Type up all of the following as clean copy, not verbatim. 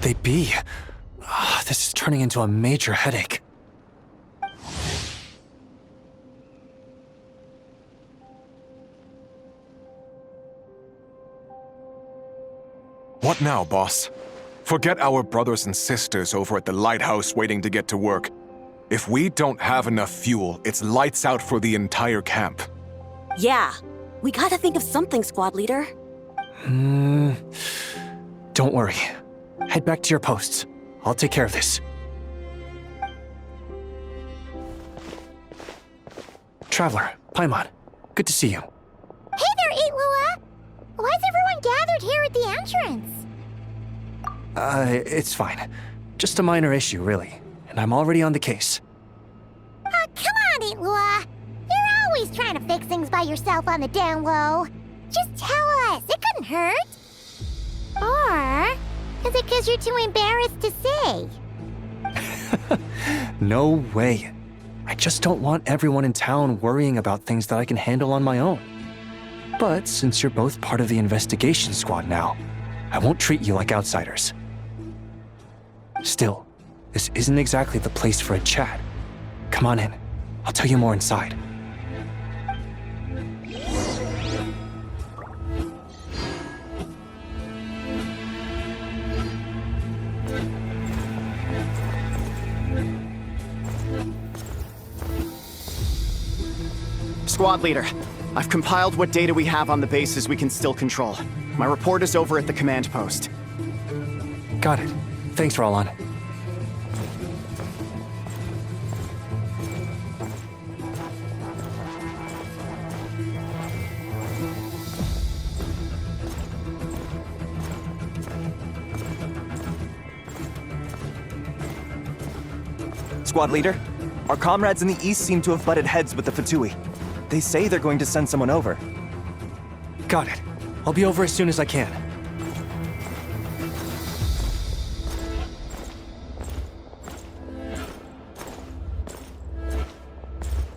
they be? This is turning into a major headache. What now, boss? Forget our brothers and sisters over at the lighthouse waiting to get to work. If we don't have enough fuel, it's lights out for the entire camp. Yeah, we gotta think of something, squad leader. Don't worry. Head back to your posts. I'll take care of this. Traveler, Paimon, good to see you. Hey there, Illuga! Why's everyone gathered here at the entrance? It's fine. Just a minor issue, really. And I'm already on the case. Come on, Illuga! You're always trying to fix things by yourself on the down low. Just tell us, it couldn't hurt. Or is it because you're too embarrassed to say? No way. I just don't want everyone in town worrying about things that I can handle on my own. But since you're both part of the investigation squad now, I won't treat you like outsiders. Still, this isn't exactly the place for a chat. Come on in. I'll tell you more inside. Squad leader, I've compiled what data we have on the bases we can still control. My report is over at the command post. Got it. Thanks, Roland. Squad leader, our comrades in the east seem to have butted heads with the Fatui. They say they're going to send someone over. Got it. I'll be over as soon as I can.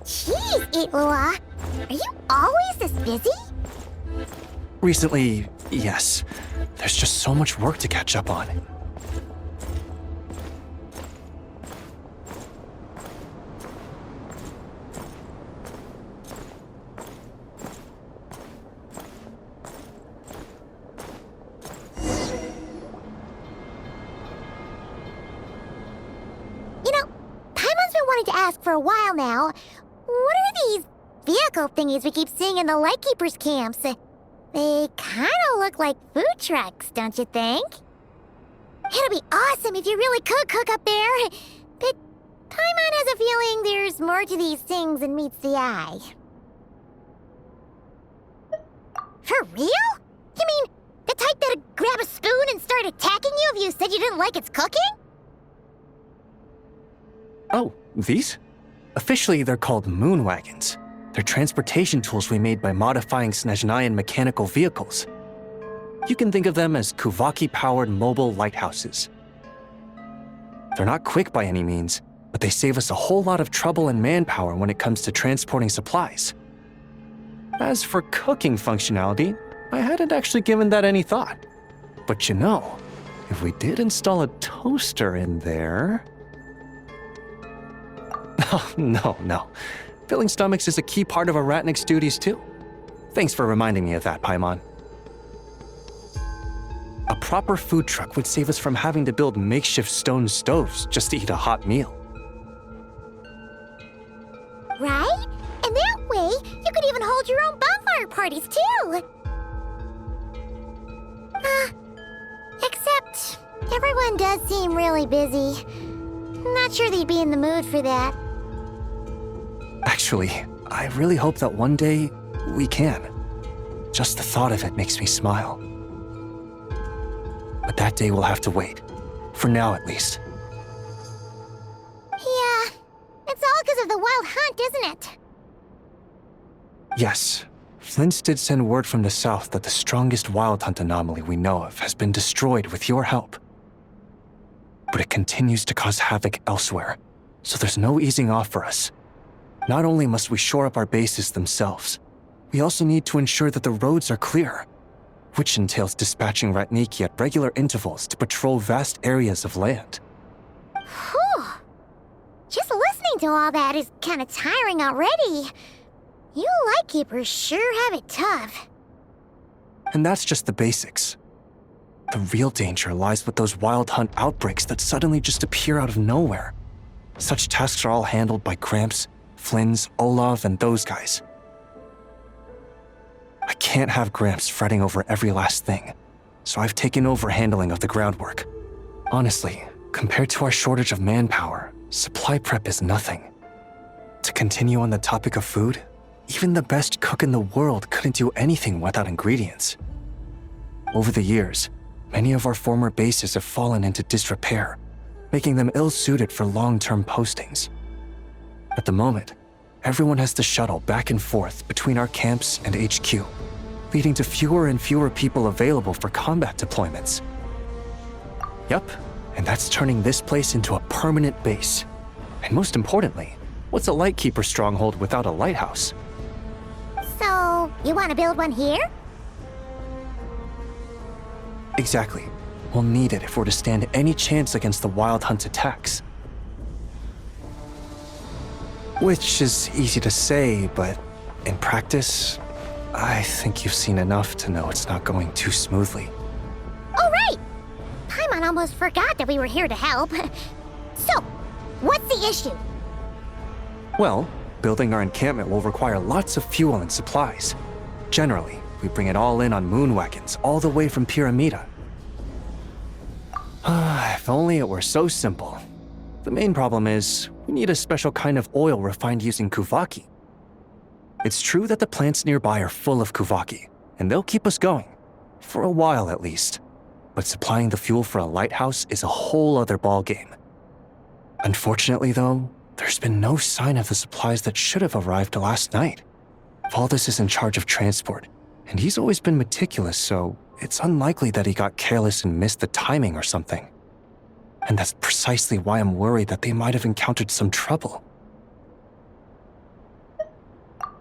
Jeez, Illuga! Are you always this busy? Recently, yes. There's just so much work to catch up on. To ask for a while now. What are these vehicle thingies we keep seeing in the Lightkeepers' camps? They kind of look like food trucks, don't you think? It'd be awesome if you really could cook up there. But Paimon has a feeling there's more to these things than meets the eye. For real? You mean the type that'd grab a spoon and start attacking you if you said you didn't like its cooking? Oh, these? Officially, they're called moon wagons. They're transportation tools we made by modifying Snezhnayan mechanical vehicles. You can think of them as Kuvaki-powered mobile lighthouses. They're not quick by any means, but they save us a whole lot of trouble and manpower when it comes to transporting supplies. As for cooking functionality, I hadn't actually given that any thought. But you know, if we did install a toaster in there... Oh, no. Filling stomachs is a key part of a Ratnik's duties, too. Thanks for reminding me of that, Paimon. A proper food truck would save us from having to build makeshift stone stoves just to eat a hot meal. Right? And that way, you could even hold your own bonfire parties, too! Except, everyone does seem really busy. Not sure they'd be in the mood for that. Actually, I really hope that one day we can. Just the thought of it makes me smile. But that day will have to wait. For now, at least. Yeah, it's all because of the wild hunt, isn't it? Yes. Flint's did send word from the south that the strongest wild hunt anomaly we know of has been destroyed with your help. But it continues to cause havoc elsewhere, so there's no easing off for us. Not only must we shore up our bases themselves, we also need to ensure that the roads are clear. which entails dispatching Ratniki at regular intervals to patrol vast areas of land. Whew. Just listening to all that is kind of tiring already. You Lightkeepers sure have it tough. And that's just the basics. The real danger lies with those wild hunt outbreaks that suddenly just appear out of nowhere. Such tasks are all handled by Gramps, Flynn's, Olav, and those guys. I can't have Gramps fretting over every last thing, so I've taken over handling of the groundwork. Honestly, compared to our shortage of manpower, supply prep is nothing. To continue on the topic of food, even the best cook in the world couldn't do anything without ingredients. Over the years, many of our former bases have fallen into disrepair, making them ill-suited for long-term postings. At the moment, everyone has to shuttle back and forth between our camps and HQ, leading to fewer and fewer people available for combat deployments. Yup, and that's turning this place into a permanent base. And most importantly, what's a Lightkeeper stronghold without a lighthouse? So, you want to build one here? Exactly. We'll need it if we're to stand any chance against the Wild Hunt's attacks. Which is easy to say, but in practice, I think you've seen enough to know it's not going too smoothly. Oh, right! Paimon almost forgot that we were here to help. So, what's the issue? Well, building our encampment will require lots of fuel and supplies. Generally, we bring it all in on moon wagons all the way from Pyramida. If only it were so simple. The main problem is, we need a special kind of oil refined using Kuvaki. It's true that the plants nearby are full of Kuvaki, and they'll keep us going. For a while at least. But supplying the fuel for a lighthouse is a whole other ballgame. Unfortunately though, there's been no sign of the supplies that should have arrived last night. Valdis is in charge of transport, and he's always been meticulous, so it's unlikely that he got careless and missed the timing or something. And that's precisely why I'm worried that they might have encountered some trouble.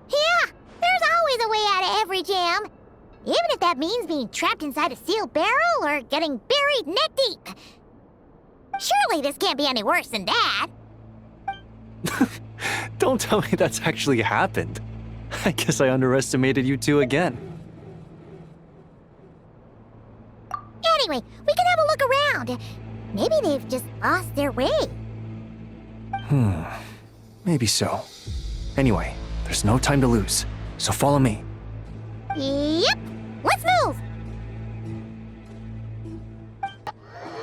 Yeah, there's always a way out of every jam. Even if that means being trapped inside a sealed barrel or getting buried neck deep. Surely this can't be any worse than that. Don't tell me that's actually happened. I guess I underestimated you two again. Anyway, we can have a look around. Maybe they've just lost their way. Maybe so. Anyway, there's no time to lose, so follow me. Yep, let's move!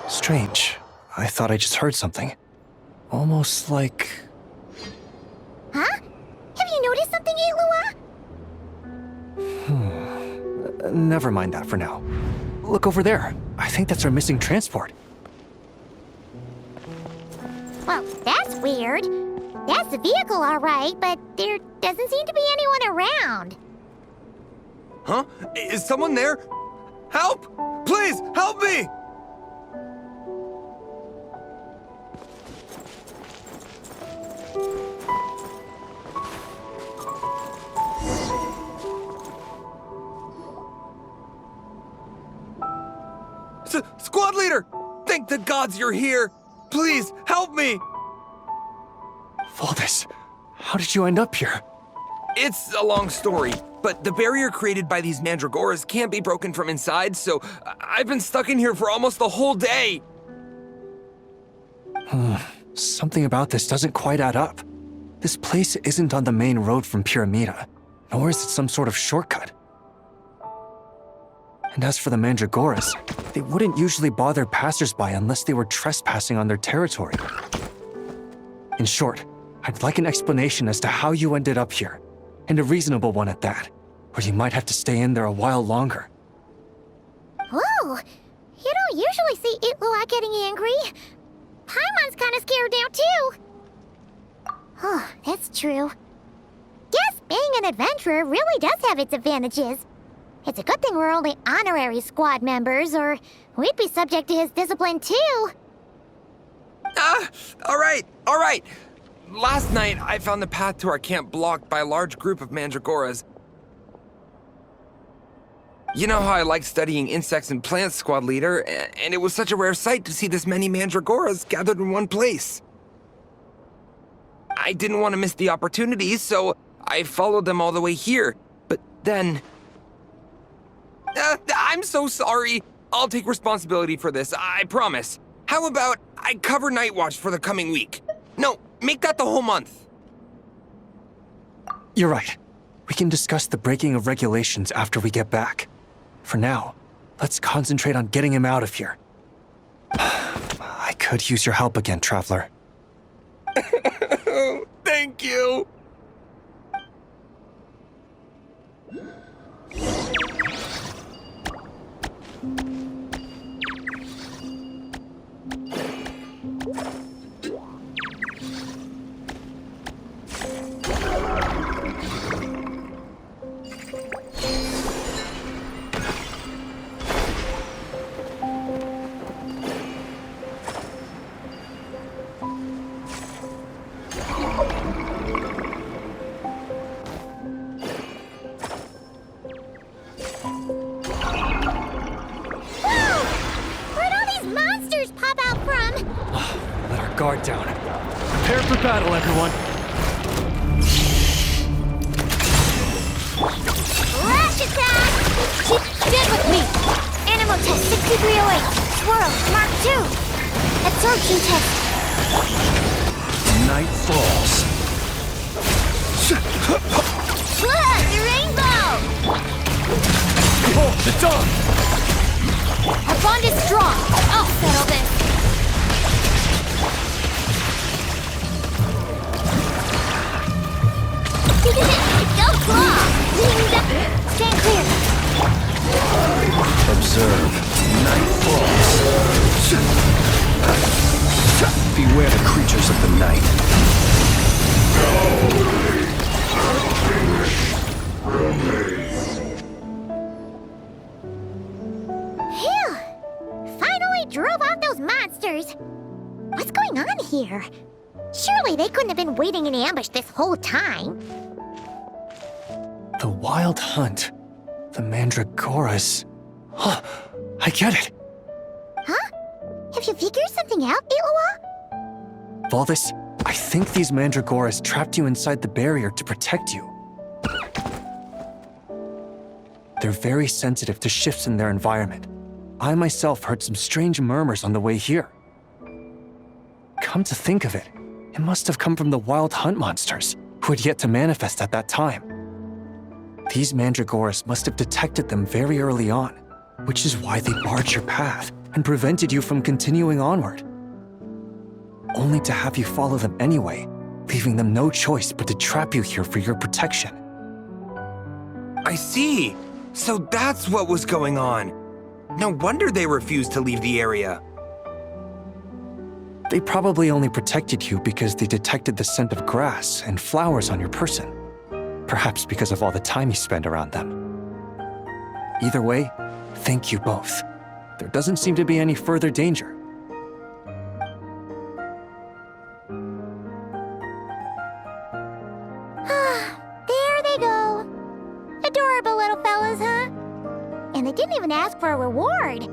Strange. I thought I just heard something. Almost like... Huh? Have you noticed something, Ilua? Never mind that for now. Look over there. I think that's our missing transport. Well, that's weird. That's the vehicle, all right, but there doesn't seem to be anyone around. Huh? Is someone there? Help! Please, help me! Squad leader! Thank the gods you're here! Please, help me! Valdis, how did you end up here? It's a long story, but the barrier created by these mandragoras can't be broken from inside, so I've been stuck in here for almost the whole day. Something about this doesn't quite add up. This place isn't on the main road from Pyramida, nor is it some sort of shortcut. And as for the mandragoras, they wouldn't usually bother passersby unless they were trespassing on their territory. In short, I'd like an explanation as to how you ended up here, and a reasonable one at that, or you might have to stay in there a while longer. Whoa, you don't usually see Ilua getting angry. Paimon's kind of scared now, too. Oh, that's true. Guess being an adventurer really does have its advantages. It's a good thing we're only honorary squad members, or we'd be subject to his discipline, too. All right. Last night, I found the path to our camp blocked by a large group of mandragoras. You know how I like studying insects and plants, Squad Leader, and it was such a rare sight to see this many mandragoras gathered in one place. I didn't want to miss the opportunity, so I followed them all the way here. But then... I'm so sorry. I'll take responsibility for this, I promise. How about I cover Night Watch for the coming week? No, make that the whole month. You're right. We can discuss the breaking of regulations after we get back. For now, let's concentrate on getting him out of here. I could use your help again, Traveler. Thank you. Guard down. Prepare for battle, everyone. Lash attack! Keep dead with me! Animal test 6308. Swirl, Mark 2. Absorption test. Night falls. Blood, the rainbow! Oh, the dawn! Our bond is strong. I'll settle this. Go claw! Stand clear. Observe. Night falls. Beware the creatures of the night. Phew! Finally drove out those monsters. What's going on here? Surely they couldn't have been waiting in ambush this whole time. The Wild Hunt. The Mandragoras. Huh, I get it. Huh? Have you figured something out, Illuga? Valdis, I think these Mandragoras trapped you inside the barrier to protect you. They're very sensitive to shifts in their environment. I myself heard some strange murmurs on the way here. Come to think of it, it must have come from the Wild Hunt monsters, who had yet to manifest at that time. These Mandragoras must have detected them very early on, which is why they barred your path and prevented you from continuing onward. Only to have you follow them anyway, leaving them no choice but to trap you here for your protection. I see. So that's what was going on. No wonder they refused to leave the area. They probably only protected you because they detected the scent of grass and flowers on your person. Perhaps because of all the time you spend around them. Either way, thank you both. There doesn't seem to be any further danger. There they go. Adorable little fellas, huh? And they didn't even ask for a reward.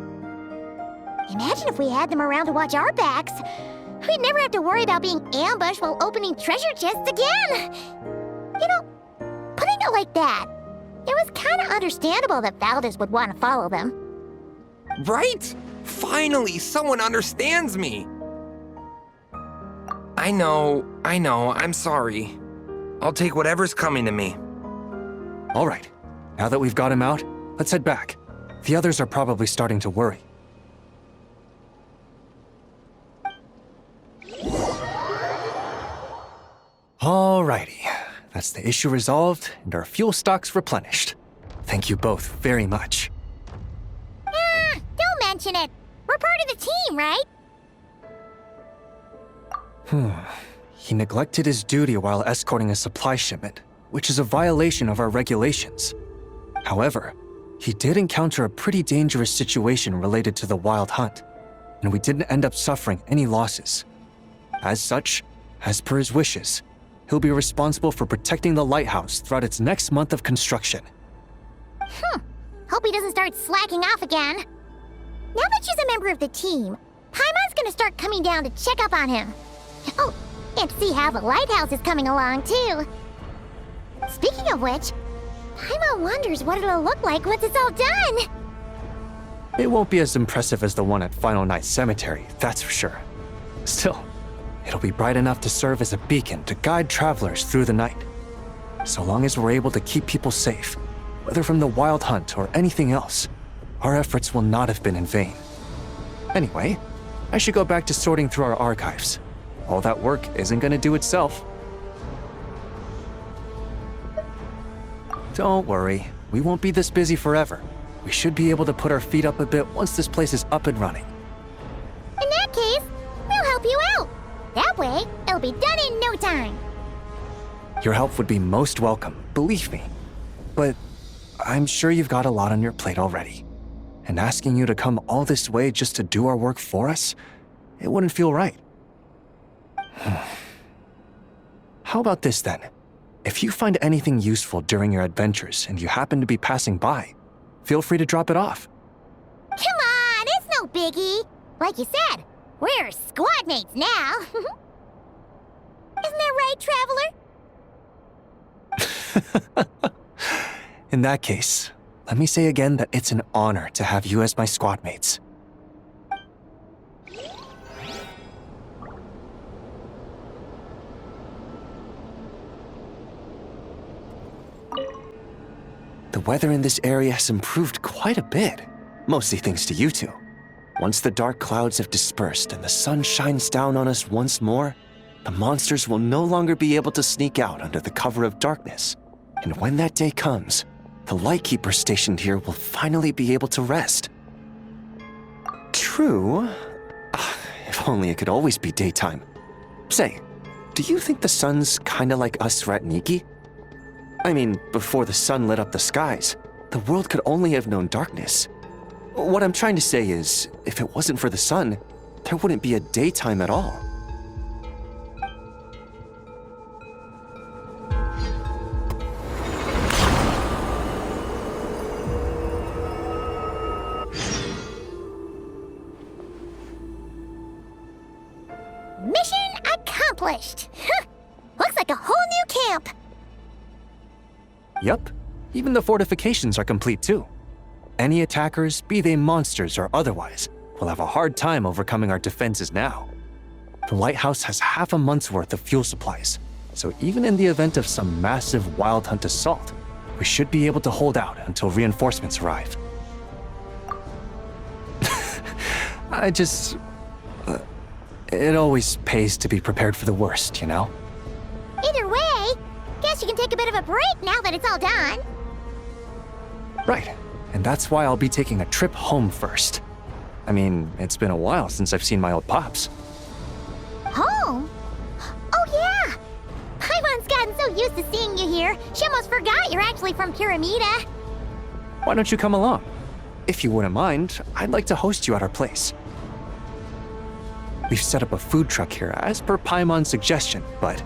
Imagine if we had them around to watch our backs. We'd never have to worry about being ambushed while opening treasure chests again. You know, putting it like that, it was kind of understandable that Valdis would want to follow them. Right? Finally, someone understands me. I know, I'm sorry. I'll take whatever's coming to me. All right, now that we've got him out, let's head back. The others are probably starting to worry. Alrighty, that's the issue resolved and our fuel stocks replenished. Thank you both very much. Don't mention it. We're part of the team, right? He neglected his duty while escorting a supply shipment, which is a violation of our regulations. However, he did encounter a pretty dangerous situation related to the Wild Hunt, and we didn't end up suffering any losses. As such, as per his wishes, he'll be responsible for protecting the lighthouse throughout its next month of construction. Hope he doesn't start slacking off again. Now that she's a member of the team, Paimon's gonna start coming down to check up on him. Oh, and see how the lighthouse is coming along, too. Speaking of which, Paimon wonders what it'll look like once it's all done. It won't be as impressive as the one at Final Night Cemetery, that's for sure. Still, it'll be bright enough to serve as a beacon to guide travelers through the night. So long as we're able to keep people safe, whether from the wild hunt or anything else, our efforts will not have been in vain. Anyway, I should go back to sorting through our archives. All that work isn't gonna do itself. Don't worry, we won't be this busy forever. We should be able to put our feet up a bit once this place is up and running. In that case, we'll help you out. That way, it'll be done in no time. Your help would be most welcome, believe me. But I'm sure you've got a lot on your plate already. And asking you to come all this way just to do our work for us, it wouldn't feel right. How about this then? If you find anything useful during your adventures and you happen to be passing by, feel free to drop it off. Come on, it's no biggie. Like you said, we're squad mates now. Isn't that right, Traveler? In that case, let me say again that it's an honor to have you as my squad mates. The weather in this area has improved quite a bit, mostly thanks to you two. Once the dark clouds have dispersed and the sun shines down on us once more, the monsters will no longer be able to sneak out under the cover of darkness. And when that day comes, the Lightkeeper stationed here will finally be able to rest. True. If only it could always be daytime. Say, do you think the sun's kinda like us Ratniki? I mean, before the sun lit up the skies, the world could only have known darkness. What I'm trying to say is, if it wasn't for the sun, there wouldn't be a daytime at all. Mission accomplished. Looks like a whole new camp. Yup, even the fortifications are complete too. Any attackers, be they monsters or otherwise, will have a hard time overcoming our defenses now. The lighthouse has half a month's worth of fuel supplies, so even in the event of some massive wild hunt assault, we should be able to hold out until reinforcements arrive. It always pays to be prepared for the worst, you know? Either way, guess you can take a bit of a break now that it's all done. Right, and that's why I'll be taking a trip home first. I mean, it's been a while since I've seen my old pops. Home? Oh yeah! Paimon's gotten so used to seeing you here, she almost forgot you're actually from Pyramida. Why don't you come along? If you wouldn't mind, I'd like to host you at our place. We've set up a food truck here as per Paimon's suggestion, but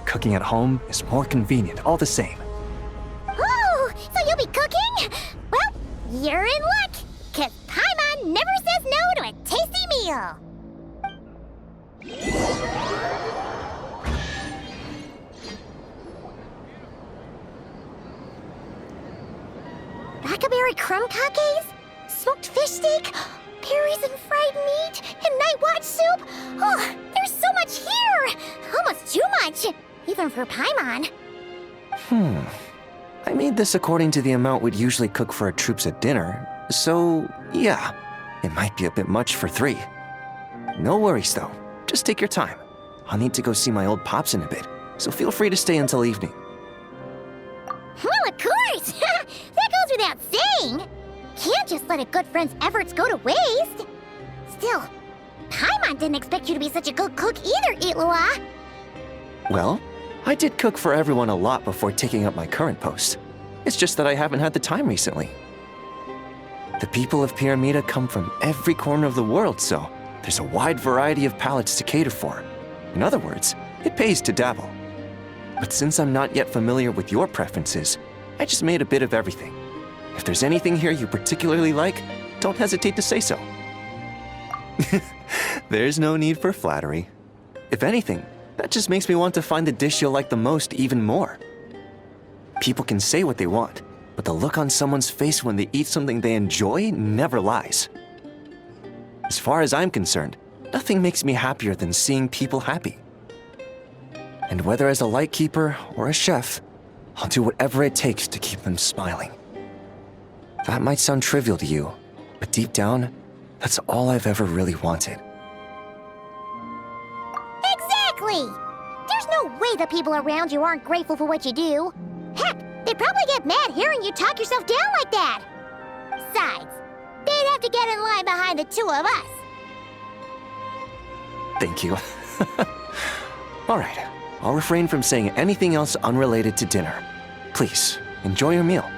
cooking at home is more convenient all the same. Oh, so you'll be cooking? Well, you're in luck, cause Paimon never says no to a tasty meal. Blackberry crumb cakes? Smoked fish steak? Berries and fried meat? And night watch soup? Oh, there's so much here! Almost too much, even for Paimon. I made this according to the amount we'd usually cook for our troops at dinner, so yeah, it might be a bit much for 3. No worries though, just take your time. I'll need to go see my old pops in a bit, so feel free to stay until evening. Well, of course! That goes without saying! Can't just let a good friend's efforts go to waste! Still, Paimon didn't expect you to be such a good cook either, Illuga! Well, I did cook for everyone a lot before taking up my current post. It's just that I haven't had the time recently. The people of Pyramida come from every corner of the world, so there's a wide variety of palates to cater for. In other words, it pays to dabble. But since I'm not yet familiar with your preferences, I just made a bit of everything. If there's anything here you particularly like, don't hesitate to say so. There's no need for flattery. If anything, that just makes me want to find the dish you'll like the most even more. People can say what they want, but the look on someone's face when they eat something they enjoy never lies. As far as I'm concerned, nothing makes me happier than seeing people happy. And whether as a lightkeeper or a chef, I'll do whatever it takes to keep them smiling. That might sound trivial to you, but deep down, that's all I've ever really wanted. Exactly! There's no way the people around you aren't grateful for what you do. Heck, they'd probably get mad hearing you talk yourself down like that. Besides, they'd have to get in line behind the two of us. Thank you. All right, I'll refrain from saying anything else unrelated to dinner. Please, enjoy your meal.